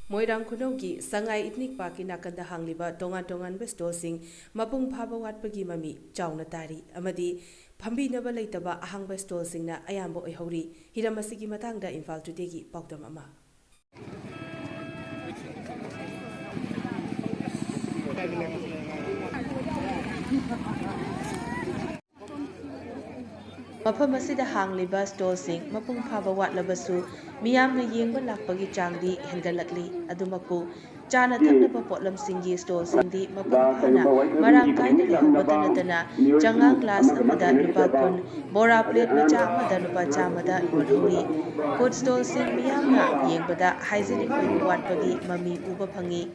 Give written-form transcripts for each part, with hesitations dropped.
Moirang Khunou ki Sangai ethnic park in nakanda hangliba tongan stall sing mapung phaba watpagi mami chawna tari amadi phambi naba leitaba ahangba stall singna ayambo oihori hiramasigi matangda Imphal today gi paudam ama Mafam asida hangliba stall sing mapung phaba watlabasu miyamna yengba lakpagi changdi hengalakli adumaku chana thaknaba potlam singi stall singdi mapung phana marang kaina lehubata natana changang glass amada lupa kun bora plate macha amada lupa chamada yolhori food stall sing miyamna yengbada hygienic oiba watpagi mami uba phangi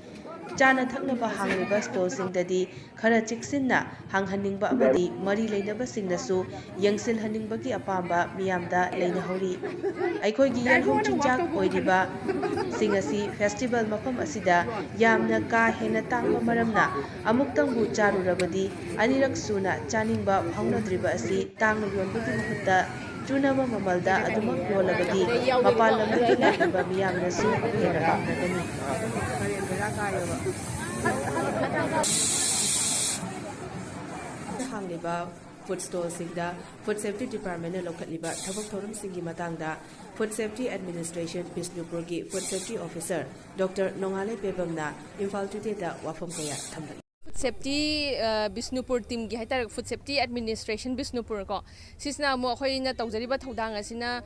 Chana thaknaba hangliba stall singdadi khara chiksinna hanghaningba amadi mari leinaba singnasu yangsil haningbagi apamba miyamda leinahori aikhoigi yarhom chinjak oiriba singasi festival mafam asida yamna ka hena tangba maramna amuktangbu charurabadi anirak suna chaningba phaunadriba asi tangna yonbagi mahutta chunaba mamalda adumak yolabadi mapal lamdagi lakiba miyamnasu hena pamnagani hangliba food stall singda food safety department na lokatliba thabak thorum singi matangda food safety administration Bishnupur gi food safety officer Dr. Nongale Bebamna Imphal today da wafam kaya thamlak Food safety Bishnupur team gi haitar food safety administration Bishnupur ko sisna mo khoina tawjariba thodang asina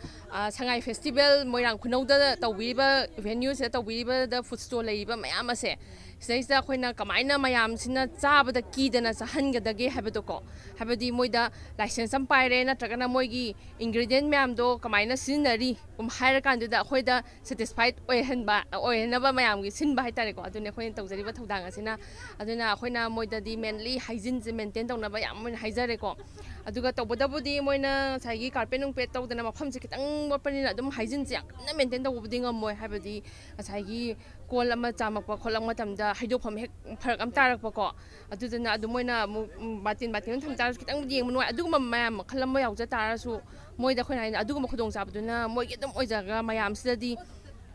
Sangai festival Moirang Khunou da tawbiba venue se tawbiba da food stall leiba mayam ase Sida khoina kamaina mayam sina chabada kidana sahangadage habadoko habadi moida license am paire natragana moigi ingredient mayam do kamaina sinari haira kanduda khoida satisfied oihanba oihanaba mayam gi sinba haitare ko adune khoina tawjariba thodang asina aduna khoina moida di mainly hygiene se maintain tawna yam moina haijare ko aduga tawbadabudi moina saigi carpet nung pet tawdana mafam se kitang mopani adum hygiene se yakna maintain tawbudi ngamoi habadi saigi kol ama chamakpa kholang matamda haidokpham hek pharak am tarakpa adudana adumoina batin thamtar kitang yeng munoi aduguma mayam khalamba yawja tarasu moida khoina aduguma khodong sabduna moigi dum oijaga mayam sidadi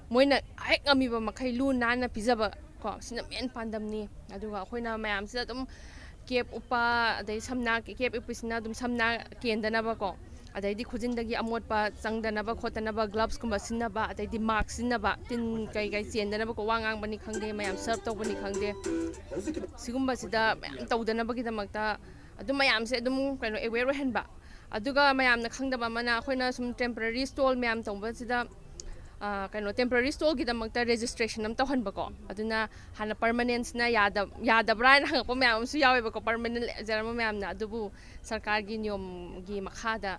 moina hek amiba makhai lu nana pijaba ko sina men pandamni aduga khoina mayam sida dum kep upa adai samna kep upisina dum samna kendanaba ko Adaidi khujindagi amotpa changdanaba khotanaba gloves kumba sinaba adaidi mask sinaba tin kai chendanaba ko wangang bani khangde mayam serve tawbani khangde sigumba sida mayam tawdanaba gidamakta adu mayam se adum kaino aware henba aduga mayam na khangdaba mana khoina sum temporary stall mayam tawba sida kaino temporary stall gidamakta registration am tawhanba ko aduna hana permanence na yadabra na hangpa mayam su yaweba ko permanent jarama mayam na adubu sarkar gi niyom gi makhada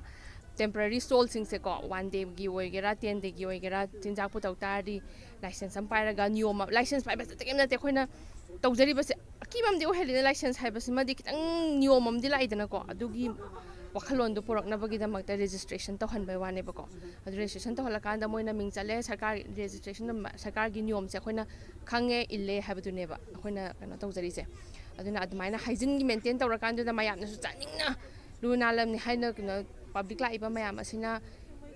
temporary stall sing se ko 1 day gi oigera 10 day gi oigera tinjak putau tari license am pairaga niyom license paiba takem na te khoina tawjari base akibam de ohelina license haibase madi kitang niyom am dilaidana ko adugi wakhalon do porak na bagida magta registration tawhanbai wane ba ko adu registration tawhalakanda moina ming chale sarkar registration sarkar gi niyom se khoina khange ille habadune ba khoina kana tawjari se aduna admaina hygiene gi maintain tawrakanda da mayam nasu chaningna luna lamni haina kana public la iba mayam asina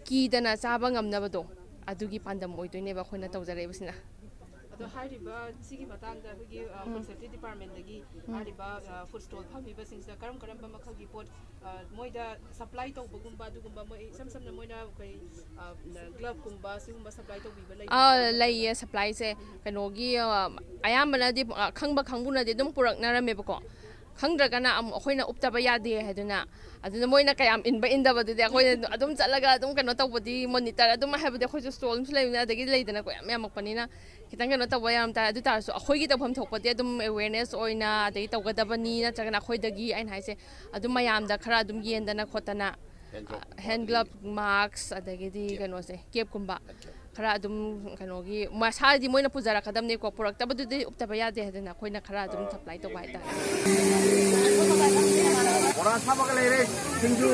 ki dana chaba ngamna do adugi pandam oidoine ba khoina tawjare basina ado hariba sigi matangda gi food safety department dagi hariba food stall phami ba singsa karam ba makhagi pot moida supply tawbagumba dugumba moi samsamna moina kai glove kumba sigumba supply tawbiba lay supply se kanogi ayambana di khangba khangbuna de dum purak narame ba ko khangdragana am khoina uptaba yade haduna aduna moina kayam inba indaba de khoina adum chalaga adum kano tawbadi monitor adum habade khoi stall leina dagi leidana ko yam yamakpanina kitang kano tawba yam ta adu tarsu akhoigi tawpham thokpati adum awareness oina dai tawgadabani na chagana khoidagi ain haise adum mayamda khara adum yendana khotana hand glove mask adagi kano se cap kumba khara adum kanogi masadi moina pujara kadam ne ko product tabadu de uptaba yade hadana khoina khara adum supply to bai ta ora sabak le re singju